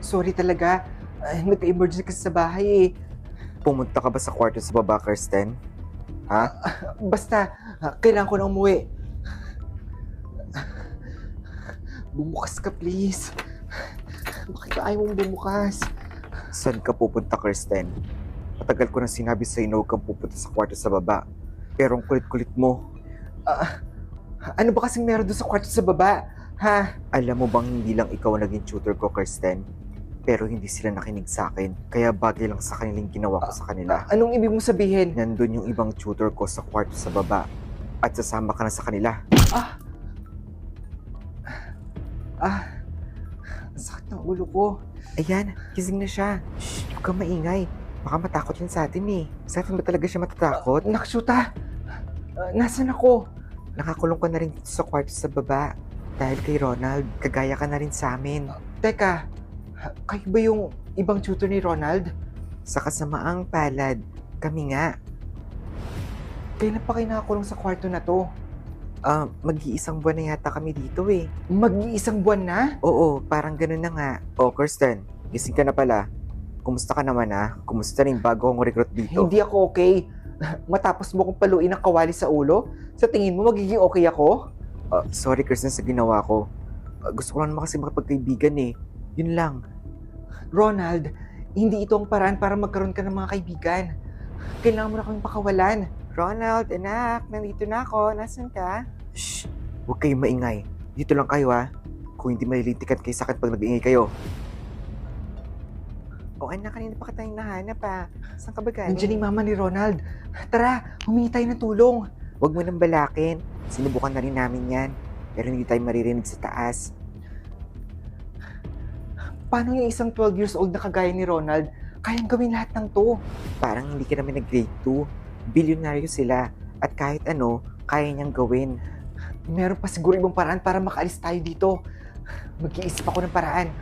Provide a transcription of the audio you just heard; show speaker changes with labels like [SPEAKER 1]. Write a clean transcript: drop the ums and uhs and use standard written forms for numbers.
[SPEAKER 1] Sorry talaga. Nagka-emergency kasi sa bahay eh.
[SPEAKER 2] Pumunta ka ba sa kwarto sa baba, Kirsten? Ha?
[SPEAKER 1] Basta, kailangan ko na umuwi. Bumukas ka please. Bakit ayaw mong bumukas?
[SPEAKER 2] Saan ka pupunta, Kirsten? Matagal ko na sinabi sa'yo na huwag kang pupunta sa kwarto sa baba. Pero ang kulit-kulit mo.
[SPEAKER 1] Ano ba kasing meron doon sa kwarto sa baba? Ha?
[SPEAKER 2] Alam mo bang hindi lang ikaw ang naging tutor ko, Kirsten? Pero hindi sila nakinig sa akin. Kaya bagay lang sa kanilang ginawa ko sa kanila.
[SPEAKER 1] Anong ibig mong sabihin?
[SPEAKER 2] Nandun yung ibang tutor ko sa kwarto sa baba. At sasama ka na sa kanila.
[SPEAKER 1] Ang sakit ng ulo ko.
[SPEAKER 2] Ayan, gising na siya. Shh, huwag kang maingay. Baka matakot yan sa atin eh. Sa atin ba talaga siya matatakot?
[SPEAKER 1] Naksyuta! Nasaan ako?
[SPEAKER 2] Nakakulong ka na rin dito sa kwarto sa baba. Dahil kay Ronald, kagaya ka na rin sa amin.
[SPEAKER 1] Teka, kayo ba yung ibang tutor ni Ronald?
[SPEAKER 2] Sa kasamaang palad, kami nga.
[SPEAKER 1] Kailan pa kayo nakakulong sa kwarto na to?
[SPEAKER 2] Mag-iisang buwan na yata kami dito eh.
[SPEAKER 1] Mag-iisang buwan na?
[SPEAKER 2] Oo, parang ganun na nga. Oh, Kirsten, gising ka na pala. Kumusta ka naman ah? Kumusta rin bago akong recruit dito?
[SPEAKER 1] Hindi ako okay. Matapos mo kong paluin ng kawali sa ulo? Sa tingin mo magiging okay ako?
[SPEAKER 2] Sorry Kirsten sa ginawa ko. Gusto ko lang naman kasi makipagkaibigan eh. Yun lang.
[SPEAKER 1] Ronald, hindi ito ang paraan para magkaroon ka ng mga kaibigan. Kailangan mo na kaming pakawalan.
[SPEAKER 2] Ronald, anak, nandito na ako. Nasaan ka? Shh! Huwag kayong maingay. Dito lang kayo ha. Kung hindi malilintikan kayo sa akin pag nag-iingay kayo. O anak, kanina pa kita hinahanap ha. Saan ka ba galing?
[SPEAKER 1] Nandiyan yung mama ni Ronald. Tara, humingi tayo ng tulong.
[SPEAKER 2] Huwag mo nang balakin. Sinubukan na rin namin yan. Pero hindi tayo maririnig sa taas.
[SPEAKER 1] Paano yung isang 12 years old na kagaya ni Ronald kayang gawin lahat ng to?
[SPEAKER 2] Parang hindi ka namin nag-grade 2. Bilyonaryo sila. At kahit ano, kaya niyang gawin.
[SPEAKER 1] Meron pa siguro ibang paraan para makaalis tayo dito. Mag-iisip ako ng paraan.